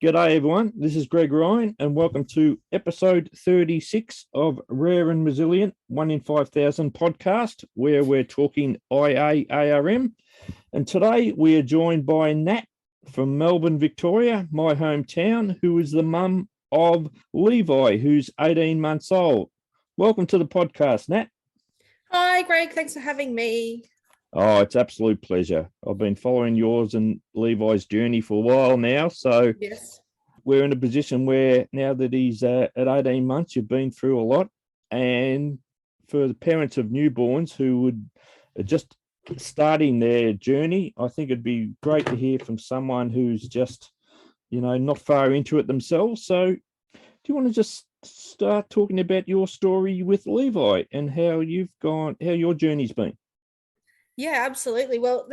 G'day everyone, this is Greg Ryan and welcome to episode 36 of Rare and Resilient 1 in 5,000 podcast where we're talking IA-ARM. And today we are joined by Nat from Melbourne, Victoria, my hometown, who is the mum of Levi, who's 18 months old. Welcome to the podcast, Nat. Hi Greg, thanks for having me. Oh, it's absolute pleasure. I've been following yours and Levi's journey for a while now. So yes, we're in a position where now that he's at 18 months, you've been through a lot. And for the parents of newborns who would just starting their journey, I think it'd be great to hear from someone who's just, not far into it themselves. So do you want to just start talking about your story with Levi and how your journey's been? Yeah, absolutely. Well,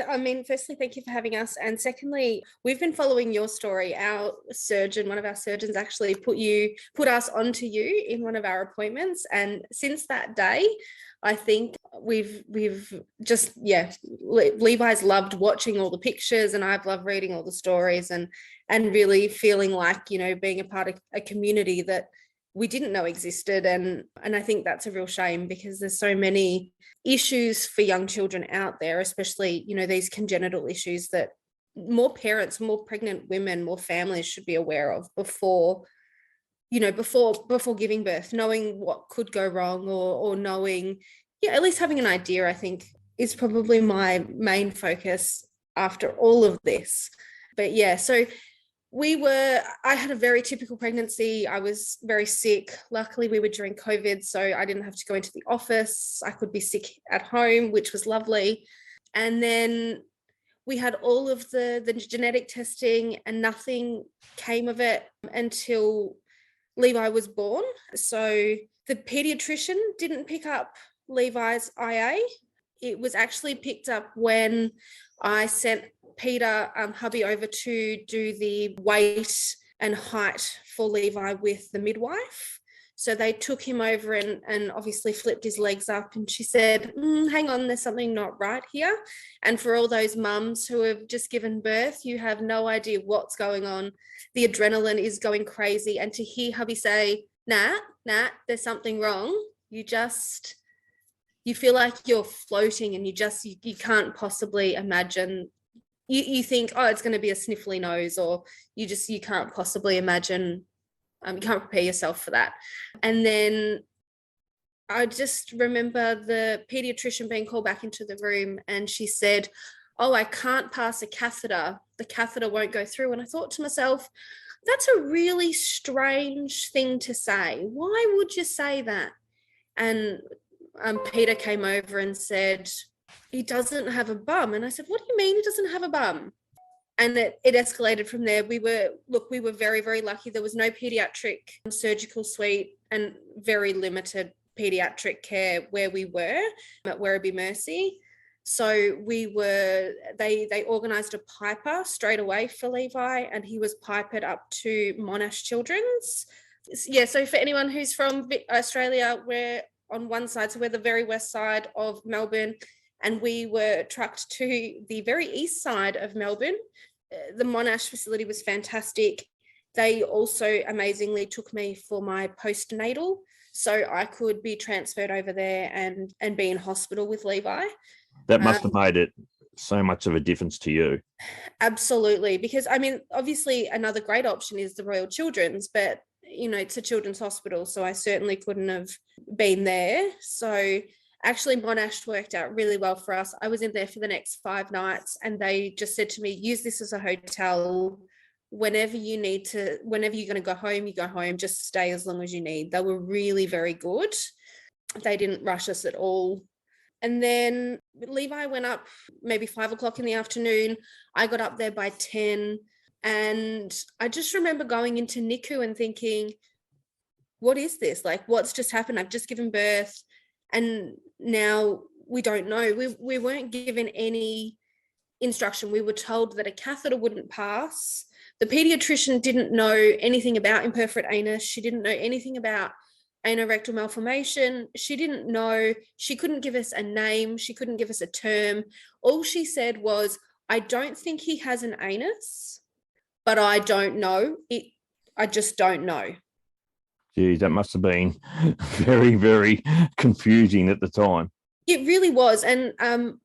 firstly, thank you for having us. And secondly, we've been following your story. One of our surgeons actually put us onto you in one of our appointments. And since that day, I think we've just, Levi's loved watching all the pictures and I've loved reading all the stories and really feeling like, being a part of a community that we didn't know existed. And I think that's a real shame because there's so many issues for young children out there, especially, these congenital issues that more parents, more pregnant women, more families should be aware of before giving birth, knowing what could go wrong or knowing, at least having an idea, I think is probably my main focus after all of this. But yeah, so I had a very typical pregnancy. I was very sick. Luckily, we were during COVID, so I didn't have to go into the office. I could be sick at home, which was lovely. And then we had all of the genetic testing and nothing came of it until Levi was born. So the pediatrician didn't pick up Levi's IA. It was actually picked up when I sent Peter, hubby, over to do the weight and height for Levi with the midwife. So they took him over and obviously flipped his legs up and she said, hang on, there's something not right here. And for all those mums who have just given birth, you have no idea what's going on. The adrenaline is going crazy. And to hear hubby say, Nat, there's something wrong. You feel like you're floating and you can't possibly imagine. You think, oh, it's going to be a sniffly nose, or you can't possibly imagine, you can't prepare yourself for that. And then I just remember the pediatrician being called back into the room and she said, oh, I can't pass a catheter. The catheter won't go through. And I thought to myself, that's a really strange thing to say. Why would you say that? And Peter came over and said, he doesn't have a bum. And I said, what do you mean he doesn't have a bum? And it escalated from there. We were very, very lucky. There was no pediatric surgical suite and very limited pediatric care where we were at Werribee Mercy. So they organised a piper straight away for Levi and he was pipered up to Monash Children's. Yeah, so for anyone who's from Australia, we're on one side, so we're the very west side of Melbourne, and we were trucked to the very east side of Melbourne. The Monash facility was fantastic. They also amazingly took me for my postnatal, so I could be transferred over there and be in hospital with Levi. That must have made it so much of a difference to you. Absolutely, because obviously another great option is the Royal Children's, but it's a children's hospital, so I certainly couldn't have been there. So actually Monash worked out really well for us. I was in there for the next 5 nights and they just said to me, use this as a hotel. Whenever you're going to go home, you go home, just stay as long as you need. They were really very good. They didn't rush us at all. And then Levi went up maybe 5 o'clock in the afternoon. I got up there by 10. And I just remember going into NICU and thinking, what is this? Like, what's just happened? I've just given birth. And now we don't know. We weren't given any instruction. We were told that a catheter wouldn't pass. The pediatrician didn't know anything about imperforate anus. She didn't know anything about anorectal malformation. She couldn't give us a name. She couldn't give us a term. All she said was, I don't think he has an anus. but I don't know. I just don't know. Geez, that must have been very, very confusing at the time. It really was. And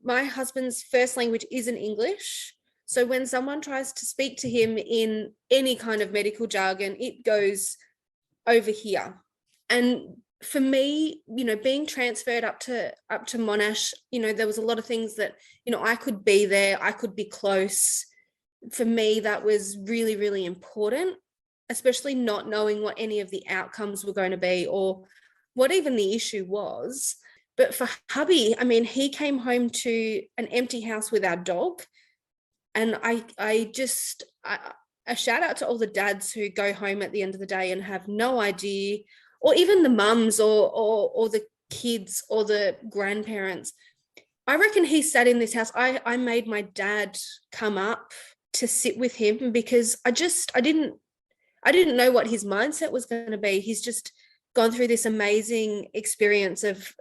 my husband's first language isn't English. So when someone tries to speak to him in any kind of medical jargon, it goes over here. And for me, being transferred up to Monash, there was a lot of things that, I could be there, I could be close. For me, that was really, really important, especially not knowing what any of the outcomes were going to be or what even the issue was. But for hubby, I mean, he came home to an empty house with our dog. And a shout out to all the dads who go home at the end of the day and have no idea, or even the mums or the kids or the grandparents. I reckon he sat in this house. I made my dad come up to sit with him because I didn't know what his mindset was going to be. He's just gone through this amazing experience of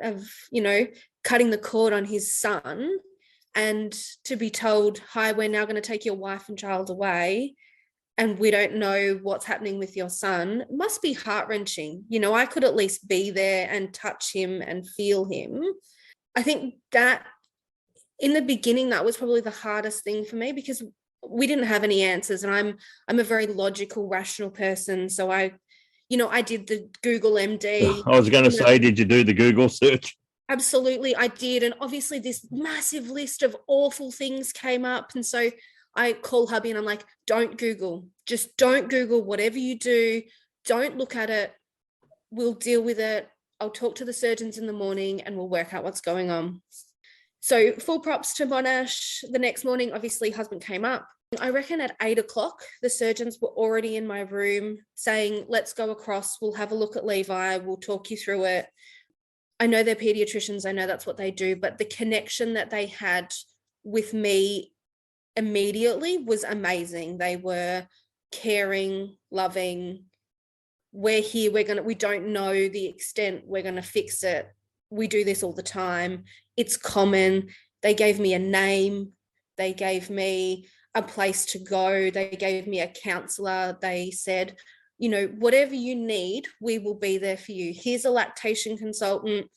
cutting the cord on his son, and to be told, hi, we're now going to take your wife and child away, and we don't know what's happening with your son, must be heart-wrenching. I could at least be there and touch him and feel him. I think that in the beginning, that was probably the hardest thing for me because we didn't have any answers, and I'm a very logical, rational person. So I did the Google MD. I was going to say, did you do the Google search? Absolutely, I did. And obviously this massive list of awful things came up. And so I call hubby and I'm like, don't Google. Just don't Google. Whatever you do, don't look at it. We'll deal with it. I'll talk to the surgeons in the morning and we'll work out what's going on. So full props to Monash. The next morning, obviously, husband came up. I reckon at 8 o'clock, the surgeons were already in my room saying, let's go across. We'll have a look at Levi. We'll talk you through it. I know they're pediatricians. I know that's what they do. But the connection that they had with me immediately was amazing. They were caring, loving. We're here. We don't know the extent. We're going to fix it. We do this all the time. It's common. They gave me a name. They gave me a place to go. They gave me a counselor. They said, whatever you need, we will be there for you. Here's a lactation consultant.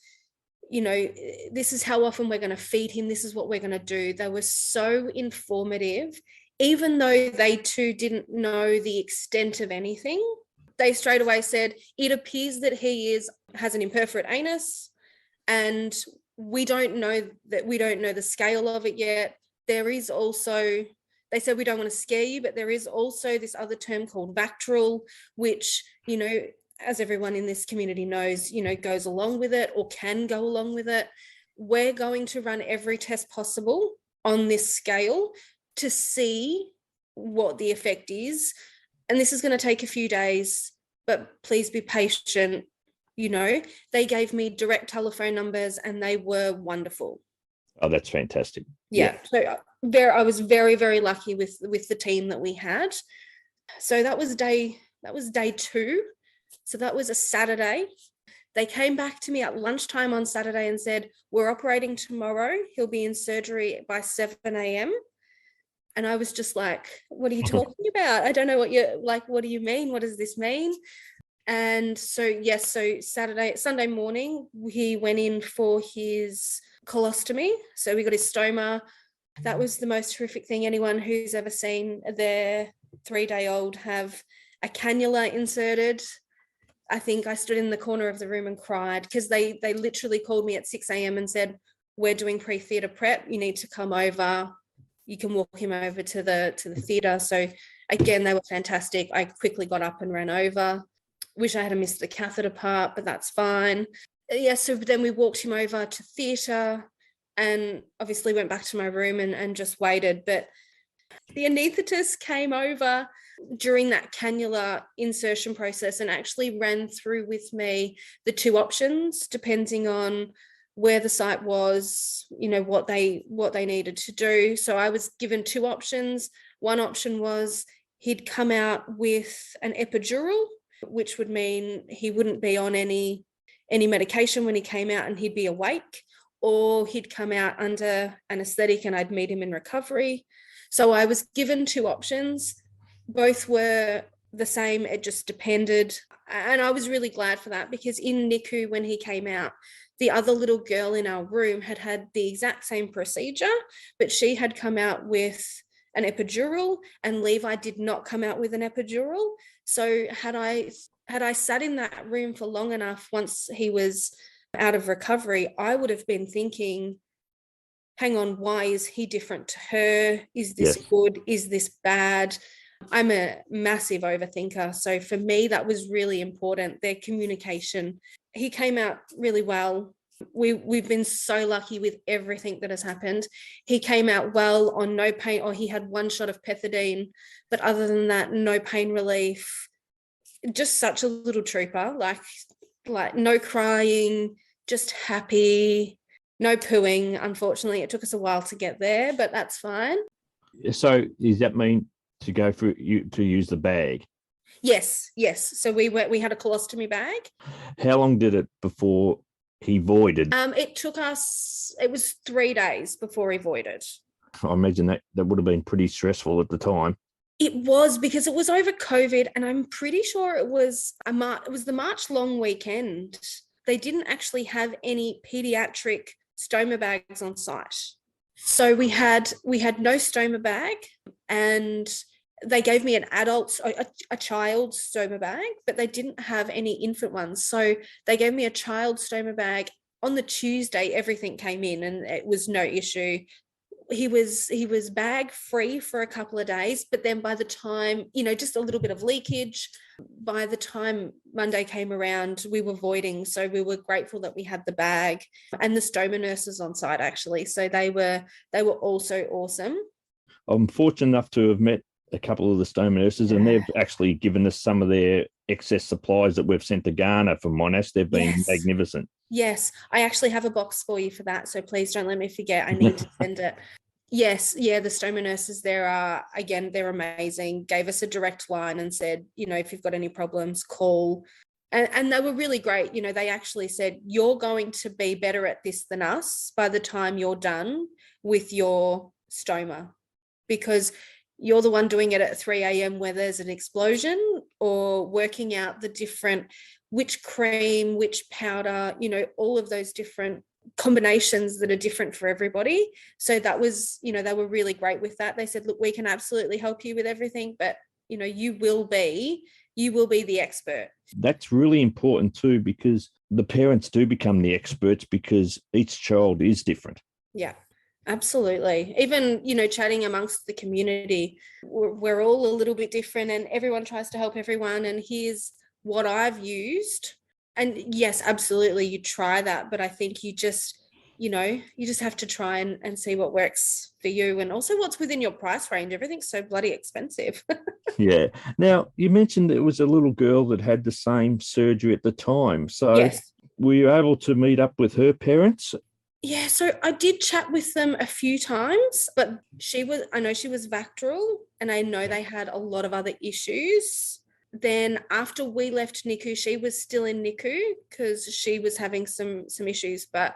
This is how often we're going to feed him. This is what we're going to do. They were so informative, even though they too didn't know the extent of anything. They straight away said, it appears that he has an imperforate anus, and we don't know the scale of it yet. There is also, they said, we don't want to scare you, but there is also this other term called Vactral, which, as everyone in this community knows, goes along with it or can go along with it. We're going to run every test possible on this scale to see what the effect is. And this is going to take a few days, but please be patient. They gave me direct telephone numbers and they were wonderful. Oh, that's fantastic. Yeah. So I was very, very lucky with the team that we had. So that was day 2. So that was a Saturday. They came back to me at lunchtime on Saturday and said, we're operating tomorrow. He'll be in surgery by 7 a.m. And I was just like, what are you talking about? I don't know what do you mean? What does this mean? And so, yes, so Sunday morning, he went in for his colostomy. So we got his stoma. That was the most horrific thing. Anyone who's ever seen their 3-day-old have a cannula inserted, I think I stood in the corner of the room and cried because they literally called me at 6 a.m. and said, we're doing pre-theatre prep. You need to come over. You can walk him over to the theatre. So again, they were fantastic. I quickly got up and ran over. Wish I had missed the catheter part, but that's fine. Yeah, so then we walked him over to theatre and obviously went back to my room and just waited. But the anaesthetist came over during that cannula insertion process and actually ran through with me the 2 options, depending on where the site was, what they needed to do. So I was given 2 options. One option was he'd come out with an epidural, which would mean he wouldn't be on any medication when he came out and he'd be awake, or he'd come out under anaesthetic and I'd meet him in recovery. So I was given 2 options. Both were the same. It just depended. And I was really glad for that, because in NICU, when he came out, the other little girl in our room had had the exact same procedure, but she had come out with an epidural, and Levi did not come out with an epidural. So had I sat in that room for long enough, once he was out of recovery, I would have been thinking, hang on, why is he different to her? Is this good? Is this bad? I'm a massive overthinker. So for me, that was really important, their communication. He came out really well. We've been so lucky with everything that has happened. He came out well on no pain, or he had one shot of pethidine, but other than that, no pain relief. Just such a little trooper, like no crying, just happy, no pooing. Unfortunately, it took us a while to get there, but that's fine. So does that mean to go for you to use the bag? Yes. So we had a colostomy bag. How long did it before he voided? It took us, it was 3 days before he voided. I imagine that would have been pretty stressful at the time. It was, because it was over COVID, and I'm pretty sure it was the March long weekend. They didn't actually have any pediatric stoma bags on site. So we had no stoma bag, and they gave me a child stoma bag, but they didn't have any infant ones. So they gave me a child stoma bag. On the Tuesday, everything came in and it was no issue. He was bag free for a couple of days, but then by the time, just a little bit of leakage, by the time Monday came around, we were voiding. So we were grateful that we had the bag, and the stoma nurses on site, actually. So they were also awesome. I'm fortunate enough to have met a couple of the stoma nurses, and they've actually given us some of their excess supplies that we've sent to Ghana from Monash. They've been magnificent. Yes, I actually have a box for you for that, so please don't let me forget. I need to send it. Yes, the stoma nurses there are, again, they're amazing. Gave us a direct line and said, if you've got any problems, call. And they were really great. They actually said, you're going to be better at this than us by the time you're done with your stoma, because you're the one doing it at 3 a.m. where there's an explosion, or working out the different, which cream, which powder, all of those different combinations that are different for everybody. So that was, they were really great with that. They said, look, we can absolutely help you with everything, but you will be the expert. That's really important too, because the parents do become the experts, because each child is different. Yeah. Absolutely. Even, chatting amongst the community, we're all a little bit different, and everyone tries to help everyone. And here's what I've used. And yes, absolutely, you try that. But I think you just have to try and see what works for you, and also what's within your price range. Everything's so bloody expensive. Yeah. Now, you mentioned it was a little girl that had the same surgery at the time. So yes. Were you able to meet up with her parents? Yeah, so I did chat with them a few times, but I know she was Vactral, and I know they had a lot of other issues. Then after we left NICU, she was still in NICU because she was having some issues, but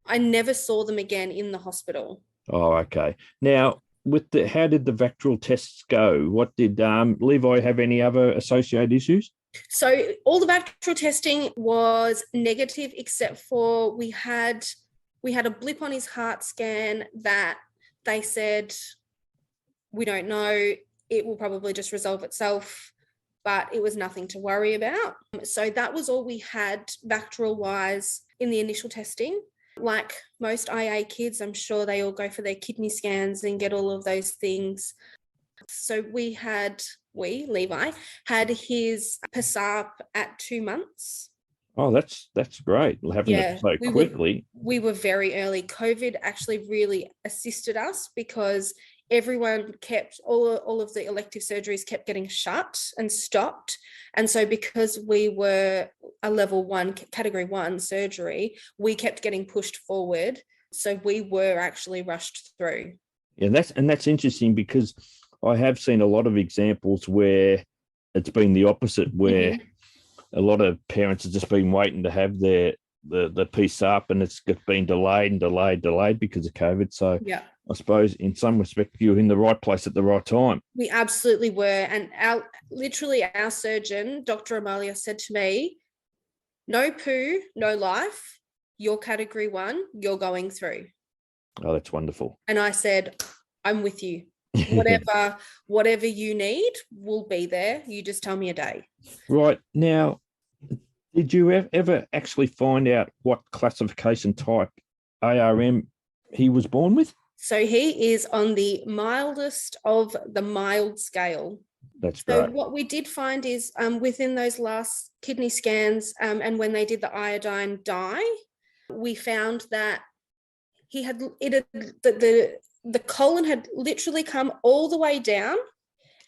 I never saw them again in the hospital. Oh, okay. Now, how did the Vactral tests go? What did Levi have any other associated issues? So all the Vactral testing was negative, except for we had a blip on his heart scan that they said, we don't know, it will probably just resolve itself, but it was nothing to worry about. So that was all we had Vactral-wise in the initial testing. Like most IA kids, I'm sure they all go for their kidney scans and get all of those things. So Levi had his PSARP at 2 months. Oh, that's great. Having it so quickly. We were very early. COVID actually really assisted us, because everyone all of the elective surgeries kept getting shut and stopped. And so because we were a level 1, category 1 surgery, we kept getting pushed forward. So we were actually rushed through. Yeah, that's interesting, because I have seen a lot of examples where it's been the opposite, where a lot of parents have just been waiting to have their the PSARP, and it's been delayed because of COVID. So Yeah. I suppose in some respect you're in the right place at the right time. We absolutely were. And our surgeon, Dr. Amalia, said to me, no poo, no life. You're category 1, you're going through. Oh, that's wonderful. And I said, I'm with you. Whatever you need, we'll be there. You just tell me a day. Right. Now, did you ever actually find out what classification type ARM he was born with? So he is on the mildest of the mild scale. That's great. So what we did find is within those last kidney scans and when they did the iodine dye, we found that he had the colon had literally come all the way down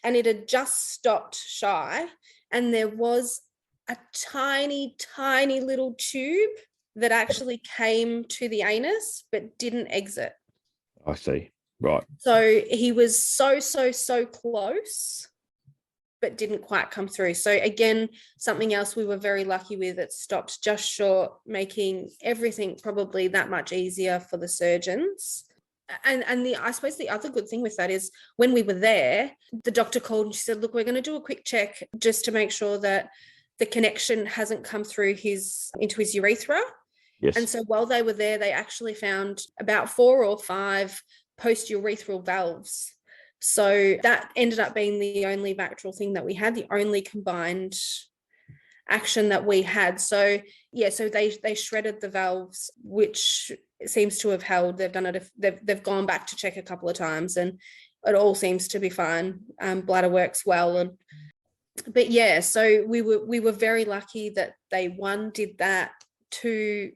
and it had just stopped shy, and there was a tiny, tiny little tube that actually came to the anus but didn't exit. I see. Right. So he was so close, but didn't quite come through. So again, something else we were very lucky with, it stopped just short, making everything probably that much easier for the surgeons. And I suppose the other good thing with that is when we were there, the doctor called and she said, look, we're going to do a quick check just to make sure that the connection hasn't come through into his urethra. Yes. And so while they were there, they actually found about 4 or 5 post-urethral valves. So that ended up being the only Bactrial thing that we had, the only combined action that we had. So yeah, so they shredded the valves, which seems to have held. They've done it. They've gone back to check a couple of times, and it all seems to be fine. Bladder works well, but yeah, so we were very lucky that they did that. 2,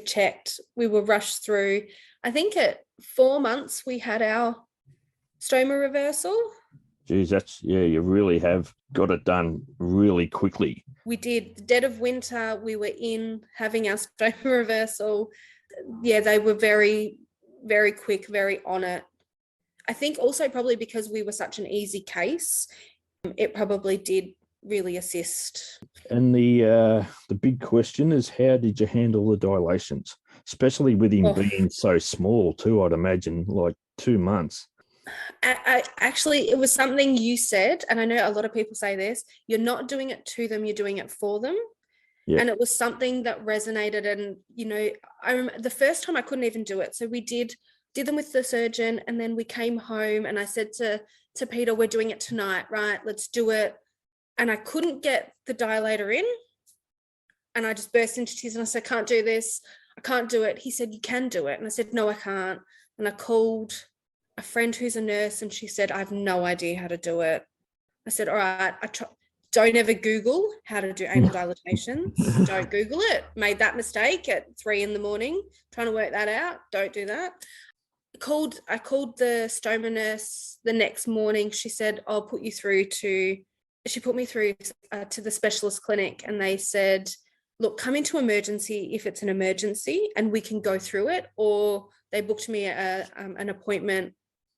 checked. We were rushed through. I think at 4 months we had our stoma reversal. Geez, you really have got it done really quickly. We did. The dead of winter, we were in having our stoma reversal. Yeah, they were very, very quick, very on it. I think also probably because we were such an easy case, it probably did really assist. And the big question is, how did you handle the dilations, especially with him being so small too? I'd imagine like 2 months. Actually, it was something you said, and I know a lot of people say this, you're not doing it to them, you're doing it for them. Yeah. And it was something that resonated. And I remember the first time I couldn't even do it, so we did them with the surgeon, and then we came home and I said to Peter, we're doing it tonight, right? Let's do it. And I couldn't get the dilator in, and I just burst into tears and I said, I can't do this, I can't do it. He said, you can do it. And I said, no, I can't. And I called a friend who's a nurse, and she said, I have no idea how to do it. I said, all right, don't ever Google how to do anal dilatations. Don't Google it. Made that mistake at 3 a.m, trying to work that out. Don't do that. I called the stoma nurse the next morning. She said, I'll put you through to the specialist clinic, and they said, look, come into emergency if it's an emergency and we can go through it. Or they booked me an appointment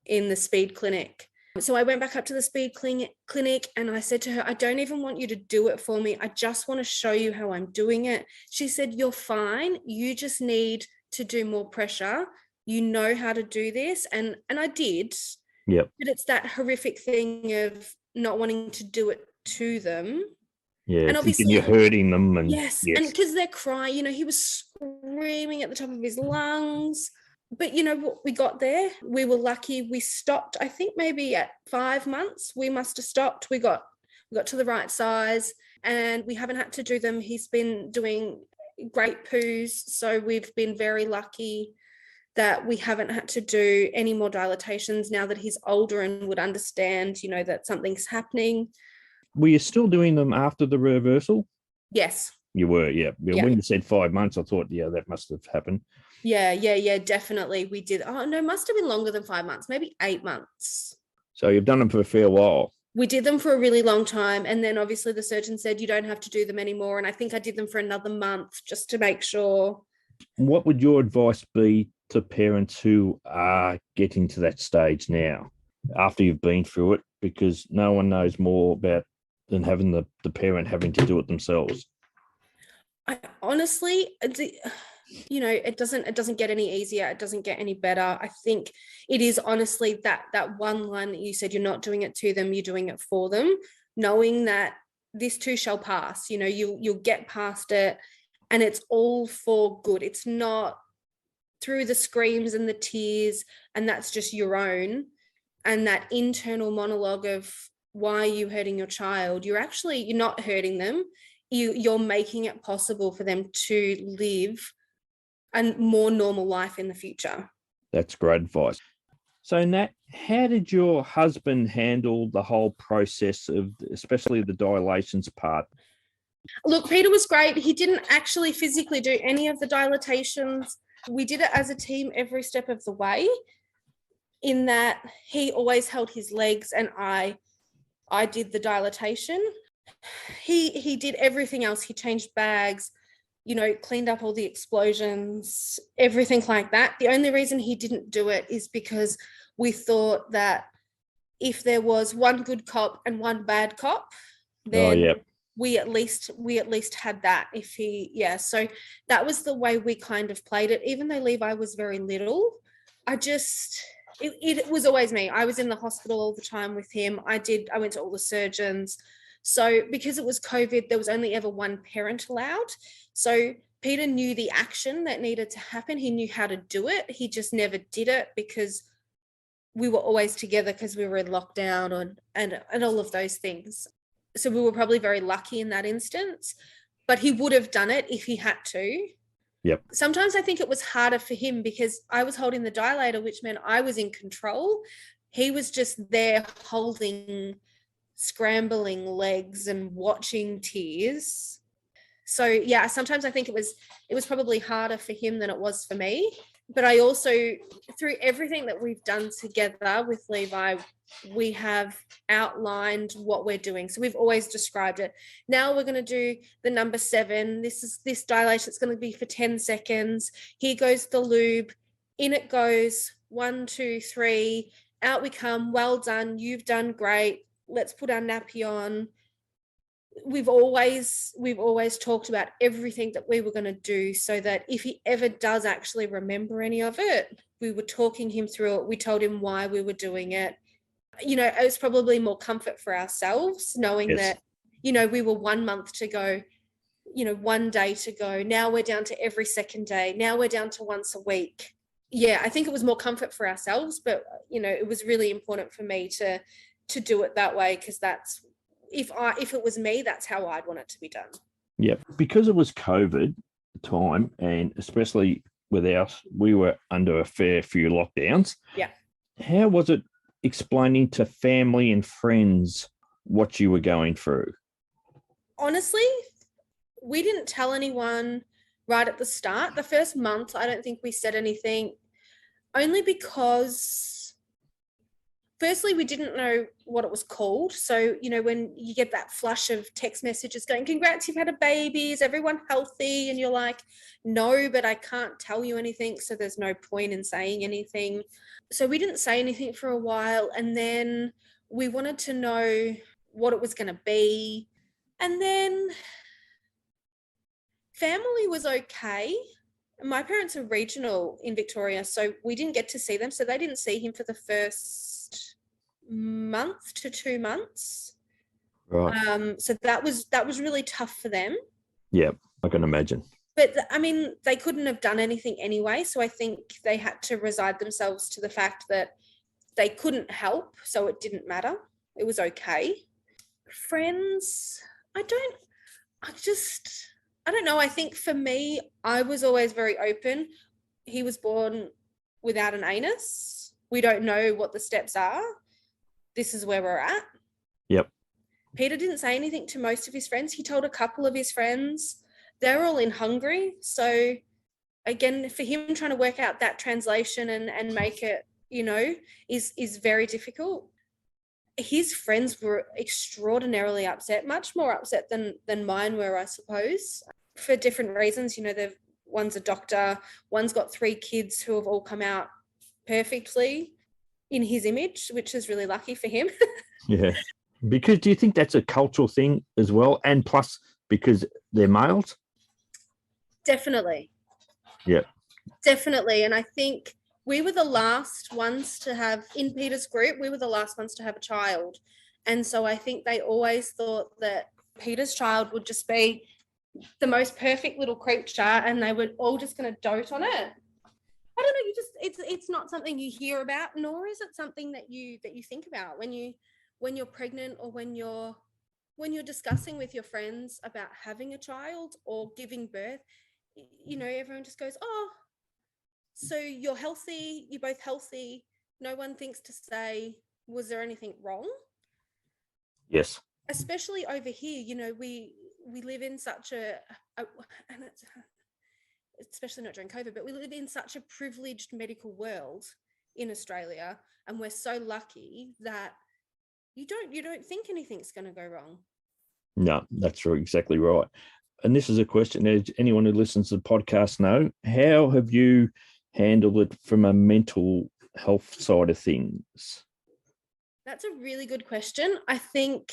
in the speed clinic. So I went back up to the speed clinic and I said to her, I don't even want you to do it for me. I just want to show you how I'm doing it. She said, you're fine. You just need to do more pressure. You know how to do this. And I did. Yep. But it's that horrific thing of not wanting to do it to them. Yeah, and obviously you're hurting them. And yes. And because they're crying, he was screaming at the top of his lungs. But we got there. We were lucky. We stopped, I think maybe at 5 months, we must have stopped. We got to the right size, and we haven't had to do them. He's been doing great poos. So we've been very lucky that we haven't had to do any more dilatations now that he's older and would understand, that something's happening. Were you still doing them after the reversal? Yes. You were, yeah. When you said 5 months, I thought, yeah, that must have happened. Yeah, definitely. We did. Oh, no, must have been longer than 5 months, maybe 8 months. So you've done them for a fair while. We did them for a really long time. And then obviously the surgeon said, you don't have to do them anymore. And I think I did them for another month just to make sure. What would your advice be to parents who are getting to that stage now after you've been through it? Because no one knows more about than having the parent having to do it themselves. I honestly, it doesn't get any easier. It doesn't get any better. I think it is honestly that one line that you said, you're not doing it to them, you're doing it for them, knowing that this too shall pass. You'll get past it, and it's all for good. It's not through the screams and the tears, and that's just your own, and that internal monologue of why are you hurting your child. You're not hurting them. You're making it possible for them to live a more normal life in the future. That's great advice. So Nat, how did your husband handle the whole process of, especially the dilations part? Look, Peter was great. He didn't actually physically do any of the dilatations. We did it as a team every step of the way, in that he always held his legs and I did the dilatation. He did everything else. He changed bags, cleaned up all the explosions, everything like that. The only reason he didn't do it is because we thought that if there was one good cop and one bad cop, then we at least had that. So that was the way we kind of played it. Even though Levi was very little, it was always me. I was in the hospital all the time with him. I went to all the surgeons. So because it was COVID, there was only ever one parent allowed. So Peter knew the action that needed to happen. He knew how to do it. He just never did it because we were always together, because we were in lockdown and all of those things. So we were probably very lucky in that instance, but he would have done it if he had to. Yep. Sometimes I think it was harder for him because I was holding the dilator, which meant I was in control. He was just there holding scrambling legs and watching tears. So yeah, sometimes I think it was probably harder for him than it was for me. But I also, through everything that we've done together with Levi, we have outlined what we're doing. So we've always described it. Now we're going to do the number 7. This dilation. It's going to be for 10 seconds. Here goes the lube. In it goes. 1, 2, 3. Out we come. Well done. You've done great. Let's put our nappy on. We've always talked about everything that we were going to do, so that if he ever does actually remember any of it, we were talking him through it. We told him why we were doing it. It was probably more comfort for ourselves knowing that, we were 1 month to go, 1 day to go. Now we're down to every second day. Now we're down to once a week. Yeah, I think it was more comfort for ourselves, but, it was really important for me to do it that way, because that's, if it was me, that's how I'd want it to be done. Yeah, because it was COVID time, and especially with us, we were under a fair few lockdowns. Yeah. How was it explaining to family and friends what you were going through? Honestly, we didn't tell anyone right at the start. The first month, I don't think we said anything, only because firstly, we didn't know what it was called. So, when you get that flush of text messages going, congrats, you've had a baby, is everyone healthy? And you're like, no, but I can't tell you anything, so there's no point in saying anything. So we didn't say anything for a while, and then we wanted to know what it was going to be. And then family was okay. My parents are regional in Victoria, so we didn't get to see them. So they didn't see him for the first month to 2 months. Right. So that was really tough for them. Yeah, I can imagine. But I mean, they couldn't have done anything anyway. So I think they had to resign themselves to the fact that they couldn't help. So it didn't matter. It was okay. Friends, I don't know. I think for me, I was always very open. He was born without an anus. We don't know what the steps are. This is where we're at. Yep. Peter didn't say anything to most of his friends. He told a couple of his friends. They're all in Hungary. So again, for him trying to work out that translation and make it, is very difficult. His friends were extraordinarily upset, much more upset than mine were, I suppose, for different reasons. One's a doctor, one's got 3 kids who have all come out perfectly in his image, which is really lucky for him. Yeah. Because do you think that's a cultural thing as well? And plus, because they're males? Definitely. Yeah. Definitely. And I think we were the last ones to have, in Peter's group, we were the last ones to have a child. And so I think they always thought that Peter's child would just be the most perfect little creature and they were all just going to dote on it. I don't know, it's not something you hear about, nor is it something that you think about when you're pregnant, or when you're discussing with your friends about having a child or giving birth. You know, everyone just goes, "Oh, so you're healthy, you're both healthy." No one thinks to say, was there anything wrong? Yes. Especially over here, you know, we live in such a and it's especially not during COVID, but we live in such a privileged medical world in Australia, and we're so lucky that you don't think anything's going to go wrong. No, that's exactly right. And this is a question that anyone who listens to the podcast know. How have you handled it from a mental health side of things? That's a really good question. I think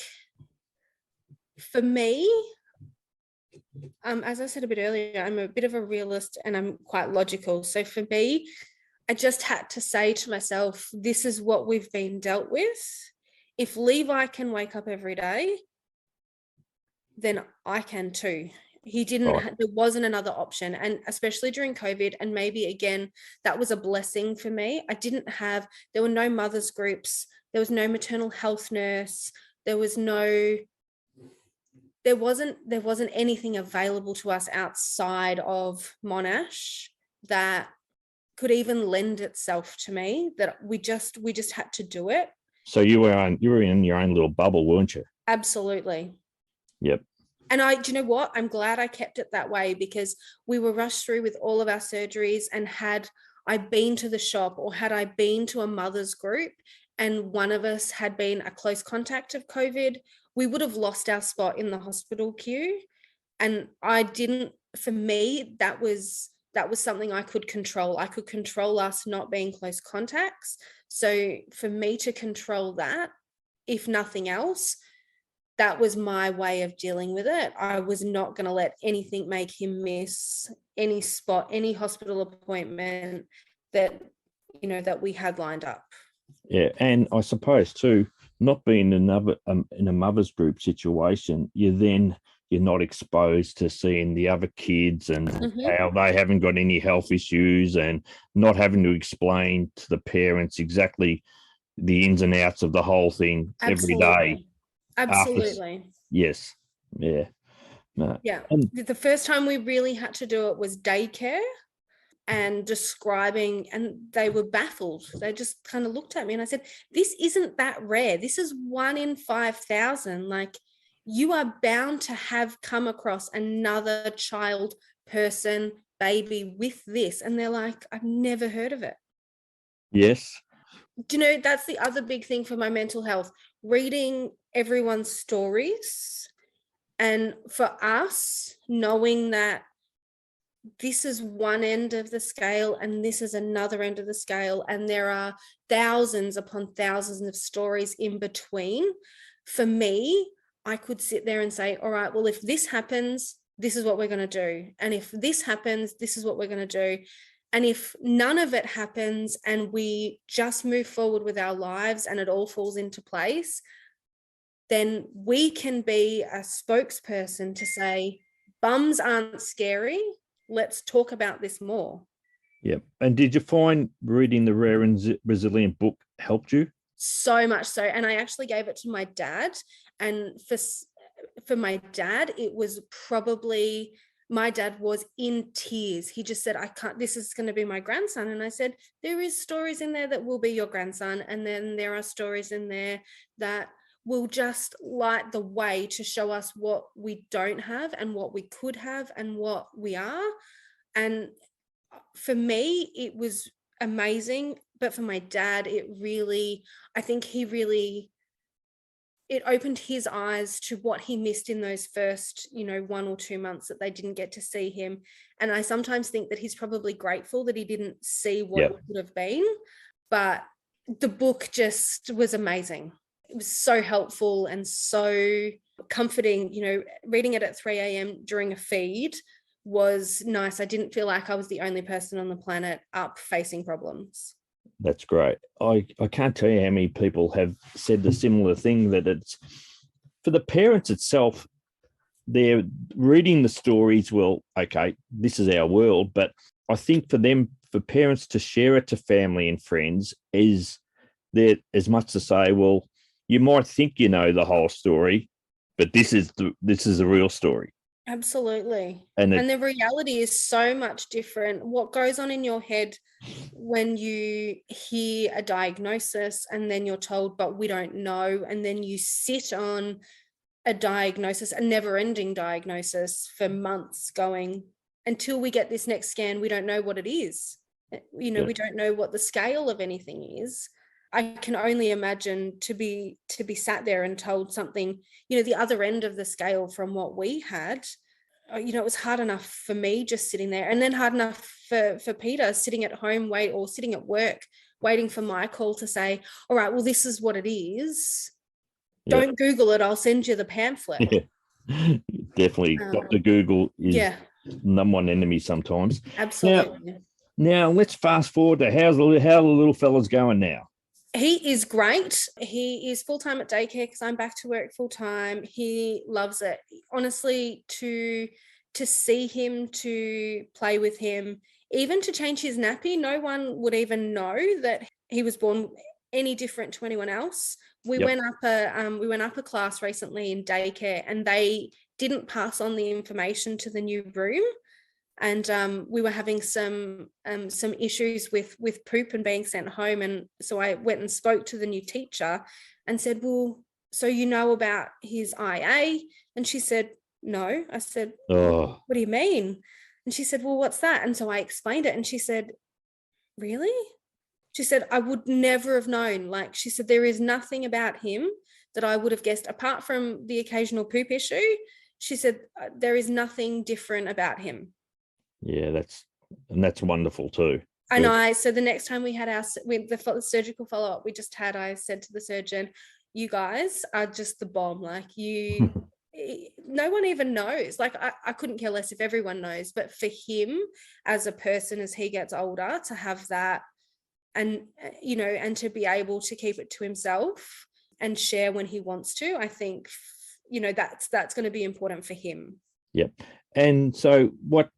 for me, as I said a bit earlier, I'm a bit of a realist and I'm quite logical. So for me, I just had to say to myself, this is what we've been dealt with. If Levi can wake up every day, then I can too. He didn't, there wasn't another option. And especially during COVID, and maybe again, that was a blessing for me. There were no mothers groups. There was no maternal health nurse. There wasn't anything available to us outside of Monash that could even lend itself to me, that we just had to do it. So you were in your own little bubble, weren't you? Absolutely. Yep. And do you know what? I'm glad I kept it that way, because we were rushed through with all of our surgeries, and had I been to the shop, or had I been to a mother's group and one of us had been a close contact of COVID, we would have lost our spot in the hospital queue. And for me, that was something I could control. I could control us not being close contacts. So for me to control that, if nothing else, that was my way of dealing with it. I was not going to let anything make him miss any spot, any hospital appointment that we had lined up. Yeah, and I suppose too, not being in a mother's group situation, you're not exposed to seeing the other kids and how they haven't got any health issues, and not having to explain to the parents exactly the ins and outs of the whole thing every day. Absolutely. Yes. Yeah. No. Yeah. The first time we really had to do it was daycare, and describing, and they were baffled. They just kind of looked at me, and I said, this isn't that rare. This is 1 in 5,000. Like, you are bound to have come across another child, person, baby with this. And they're like, I've never heard of it. Yes. Do you know, that's the other big thing for my mental health, reading everyone's stories. And for us, knowing that this is one end of the scale and this is another end of the scale, and there are thousands upon thousands of stories in between. For me, I could sit there and say, all right, well, if this happens, this is what we're going to do. And if this happens, this is what we're going to do. And if none of it happens and we just move forward with our lives and it all falls into place, then we can be a spokesperson to say, bums aren't scary. Let's talk about this more. Yep. And did you find reading the Rare and Resilient book helped you? So much so. And I actually gave it to my dad. And for my dad, it was probably, my dad was in tears. He just said, I can't, this is going to be my grandson. And I said, there is stories in there that will be your grandson. And then there are stories in there that will just light the way to show us what we don't have and what we could have and what we are. And for me, it was amazing. But for my dad, it opened his eyes to what he missed in those first, 1 or 2 months that they didn't get to see him. And I sometimes think that he's probably grateful that he didn't see what it could have been. But the book just was amazing. It was so helpful and so comforting, reading it at 3 a.m. during a feed was nice. I didn't feel like I was the only person on the planet up facing problems. That's great. I can't tell you how many people have said the similar thing, that it's for the parents itself, they're reading the stories. Well, okay, this is our world. But I think for them, for parents to share it to family and friends, is there as much to say, well, you might think you know the whole story, but this is the real story. Absolutely. And And the reality is so much different. What goes on in your head when you hear a diagnosis and then you're told, but we don't know, and then you sit on a diagnosis, a never-ending diagnosis for months, going, until we get this next scan, we don't know what it is. We don't know what the scale of anything is. I can only imagine to be sat there and told something, the other end of the scale from what we had. It was hard enough for me just sitting there, and then hard enough for Peter sitting at home or sitting at work waiting for my call to say, all right, well, this is what it is. Don't Google it. I'll send you the pamphlet. Yeah. Definitely. Dr. Google is number one enemy sometimes. Absolutely. Now let's fast forward to how the little fella's going now. He is great. He is full-time at daycare because I'm back to work full-time. He loves it. Honestly, to see him, to play with him, even to change his nappy, no one would even know that he was born any different to anyone else. We went up a class recently in daycare, and they didn't pass on the information to the new room. And we were having some issues with poop and being sent home. And so I went and spoke to the new teacher and said, well, so you know about his IA? And she said, no. I said, what do you mean? And she said, well, what's that? And so I explained it, and she said, really? She said, I would never have known. Like, she said, there is nothing about him that I would have guessed, apart from the occasional poop issue. She said, there is nothing different about him. Yeah, that's wonderful too. And so the next time we had the surgical follow-up we just had, I said to the surgeon, you guys are just the bomb. Like, no one even knows. Like, I couldn't care less if everyone knows, but for him as a person, as he gets older, to have that, and and to be able to keep it to himself and share when he wants to, I think that's going to be important for him. Yep. And so what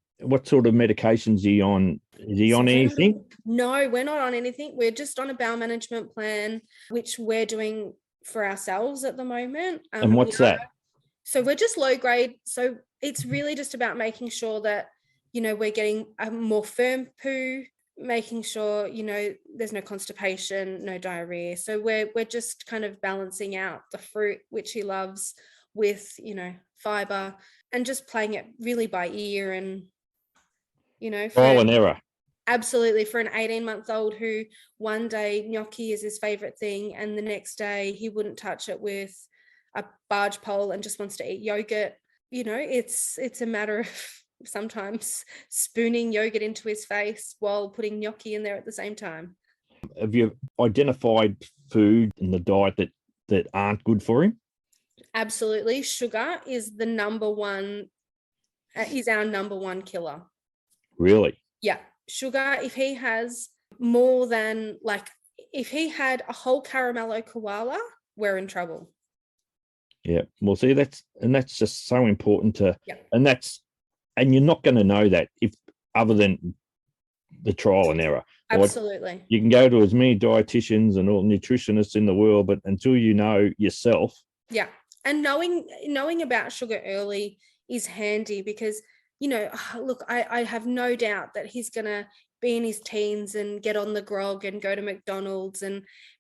sort of medications are you on? Is he on anything? No, we're not on anything. We're just on a bowel management plan, which we're doing for ourselves at the moment. And what's that? So we're just low grade. So it's really just about making sure that, we're getting a more firm poo, making sure, there's no constipation, no diarrhea. So we're just kind of balancing out the fruit, which he loves, with, fiber, and just playing it really by ear and, trial and error. Absolutely. For an 18-month-old who one day gnocchi is his favorite thing, and the next day he wouldn't touch it with a barge pole and just wants to eat yogurt, it's a matter of sometimes spooning yogurt into his face while putting gnocchi in there at the same time. Have you identified food in the diet that aren't good for him? Absolutely. Sugar is our number one killer. Really? Yeah. Sugar, if he has more than, if he had a whole caramello koala, we're in trouble. Yeah. Well, see, that's just so important and you're not going to know that if other than the trial and error. Absolutely. You can go to as many dietitians and all nutritionists in the world, but until you know yourself. Yeah. And knowing about sugar early is handy because, look, I have no doubt that he's going to be in his teens and get on the grog and go to McDonald's.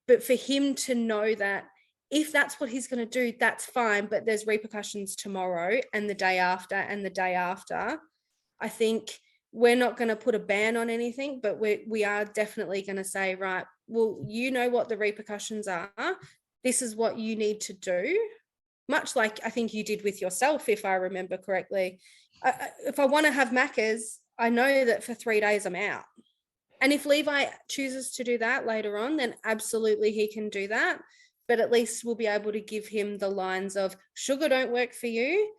But for him to know that if that's what he's going to do, that's fine. But there's repercussions tomorrow and the day after and the day after. I think we're not going to put a ban on anything, but we are definitely going to say, right, well, you know what the repercussions are. This is what you need to do. Much like I think you did with yourself, if I remember correctly. If I want to have Macca's, I know that for 3 days I'm out. And if Levi chooses to do that later on, then absolutely he can do that. But at least we'll be able to give him the lines of sugar don't work for you,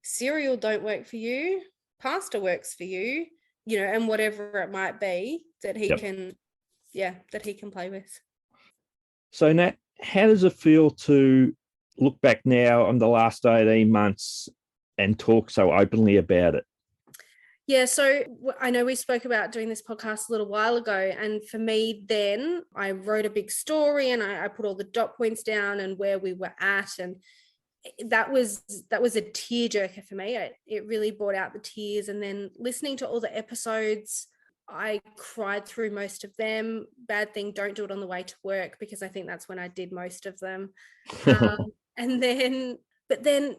cereal don't work for you, pasta works for you, and whatever it might be that he can play with. So Nat, how does it feel to look back now on the last 18 months and talk so openly about it? Yeah, so I know we spoke about doing this podcast a little while ago, and for me then I wrote a big story and I put all the dot points down and where we were at, and that was a tearjerker for me. It really brought out the tears, and then listening to all the episodes, I cried through most of them. Bad thing, don't do it on the way to work, because I think that's when I did most of them. And then, but then,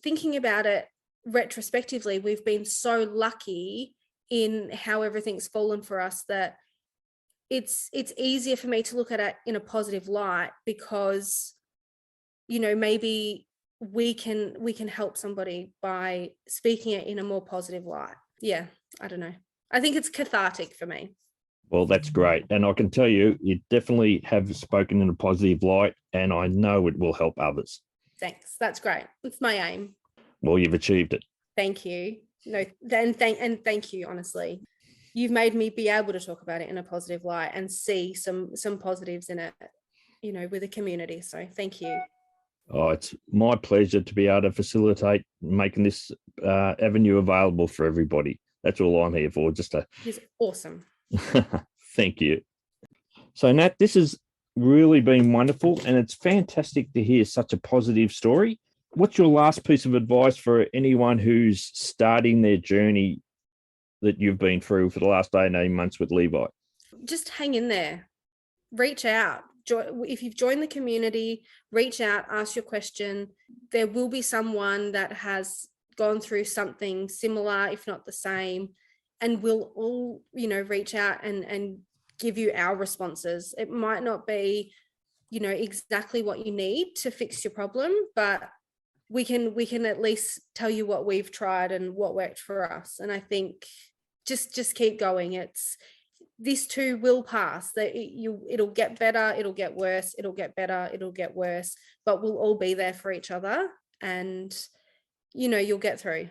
thinking about it retrospectively, we've been so lucky in how everything's fallen for us that it's easier for me to look at it in a positive light, because maybe we can help somebody by speaking it in a more positive light. Yeah, I don't know, I think it's cathartic for me. Well, that's great, and I can tell you definitely have spoken in a positive light, and I know it will help others. Thanks, that's great. It's my aim. Well, you've achieved it. Thank you. No, thank you, honestly. You've made me be able to talk about it in a positive light and see some positives in it, with the community. So thank you. Oh, it's my pleasure to be able to facilitate making this avenue available for everybody. That's all I'm here for. It's awesome. Thank you. So Nat, this has really been wonderful, and it's fantastic to hear such a positive story. What's your last piece of advice for anyone who's starting their journey that you've been through for the last 18 months with Levi? Just hang in there. Reach out. If you've joined the community, reach out, ask your question. There will be someone that has gone through something similar, if not the same, and we'll all, reach out and give you our responses. It might not be, exactly what you need to fix your problem, but we can at least tell you what we've tried and what worked for us. And I think just keep going. This too will pass. That it'll get better, it'll get worse, it'll get better, it'll get worse, but we'll all be there for each other, and you'll get through.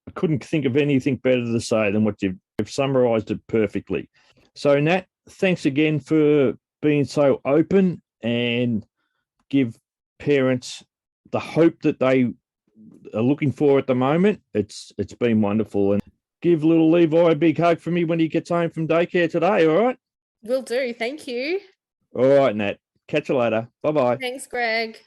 I couldn't think of anything better to say than what you've summarized it perfectly. So Nat, thanks again for being so open and give parents the hope that they are looking for at the moment. It's been wonderful, and give little Levi a big hug for me when he gets home from daycare today. All right? Will do. Thank you. All right, Nat. Catch you later. Bye-bye. Thanks, Greg.